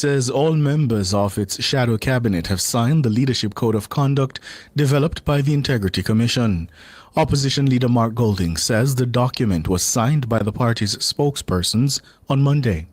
says all members of its shadow cabinet have signed the Leadership Code of Conduct developed by the Integrity Commission. Opposition leader Mark Golding says the document was signed by the party's spokespersons on Monday.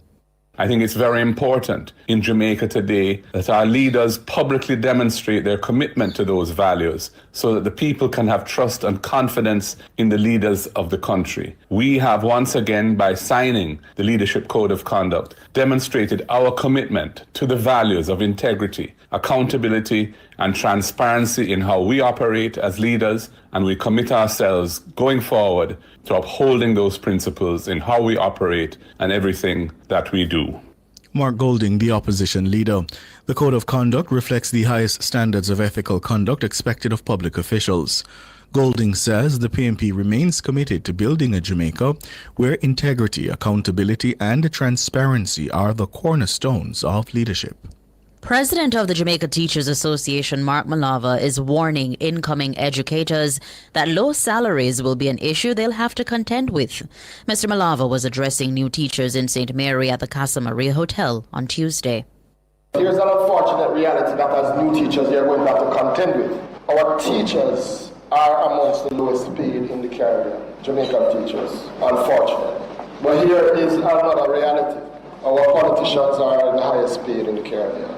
I think it's very important in Jamaica today that our leaders publicly demonstrate their commitment to those values so that the people can have trust and confidence in the leaders of the country. We have once again, by signing the Leadership Code of Conduct, demonstrated our commitment to the values of integrity, accountability, and transparency in how we operate as leaders, and we commit ourselves going forward to upholding those principles in how we operate and everything that we do. Mark Golding, the opposition leader. The Code of Conduct reflects the highest standards of ethical conduct expected of public officials. Golding says the PNP remains committed to building a Jamaica where integrity, accountability, and transparency are the cornerstones of leadership. President of the Jamaica Teachers Association, Mark Malava, is warning incoming educators that low salaries will be an issue they'll have to contend with. Mr. Malava was addressing new teachers in St. Mary at the Casa Maria Hotel on Tuesday. Here's an unfortunate reality that as new teachers you're going to have to contend with. Our teachers are amongst the lowest paid in the Caribbean, Jamaican teachers, unfortunately. But here is another reality. Our politicians are the highest paid in the Caribbean.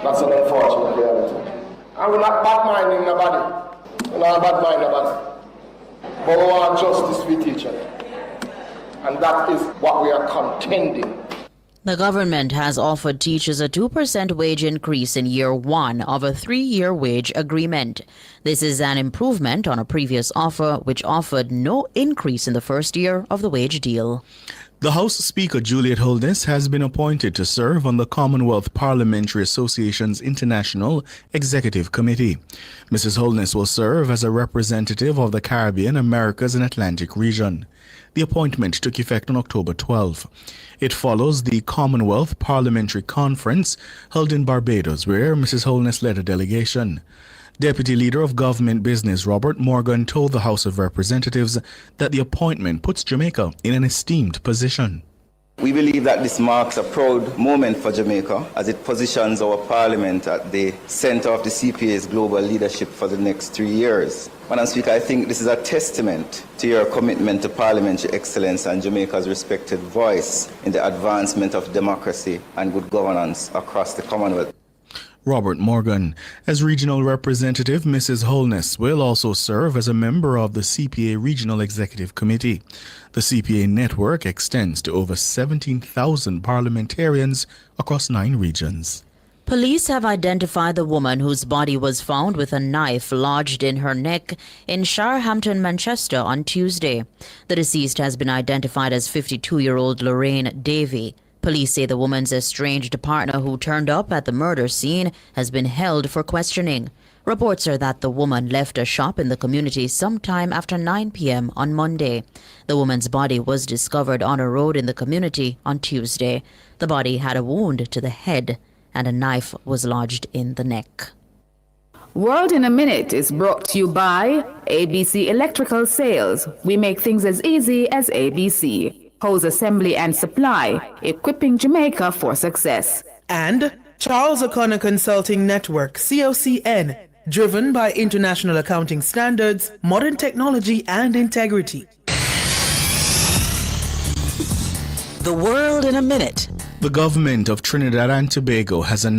That's an unfortunate reality. And we're not bad-minding nobody. We're not bad-minding nobody. But we want justice for teachers. And that is what we are contending. The government has offered teachers a 2% wage increase in year one of a 3-year wage agreement. This is an improvement on a previous offer which offered no increase in the first year of the wage deal. The House Speaker, Juliet Holness, has been appointed to serve on the Commonwealth Parliamentary Association's International Executive Committee. Mrs. Holness will serve as a representative of the Caribbean, Americas, and Atlantic region. The appointment took effect on October 12. It follows the Commonwealth Parliamentary Conference held in Barbados, where Mrs. Holness led a delegation. Deputy Leader of Government Business Robert Morgan told the House of Representatives that the appointment puts Jamaica in an esteemed position. We believe that this marks a proud moment for Jamaica as it positions our Parliament at the center of the CPA's global leadership for the next 3 years. Madam Speaker, I think this is a testament to your commitment to parliamentary excellence and Jamaica's respected voice in the advancement of democracy and good governance across the Commonwealth. Robert Morgan. As regional representative, Mrs. Holness will also serve as a member of the CPA Regional Executive Committee. The CPA network extends to over 17,000 parliamentarians across 9 regions. Police have identified the woman whose body was found with a knife lodged in her neck in Sharehampton, Manchester on Tuesday. The deceased has been identified as 52-year-old Lorraine Davey. Police say the woman's estranged partner who turned up at the murder scene has been held for questioning. Reports are that the woman left a shop in the community sometime after 9 p.m. on Monday. The woman's body was discovered on a road in the community on Tuesday. The body had a wound to the head and a knife was lodged in the neck. World in a Minute is brought to you by ABC Electrical Sales. We make things as easy as ABC. Hose assembly and supply, equipping Jamaica for success. And Charles O'Connor Consulting Network, COCN, driven by international accounting standards, modern technology, and integrity. The World in a Minute. The government of Trinidad and Tobago has announced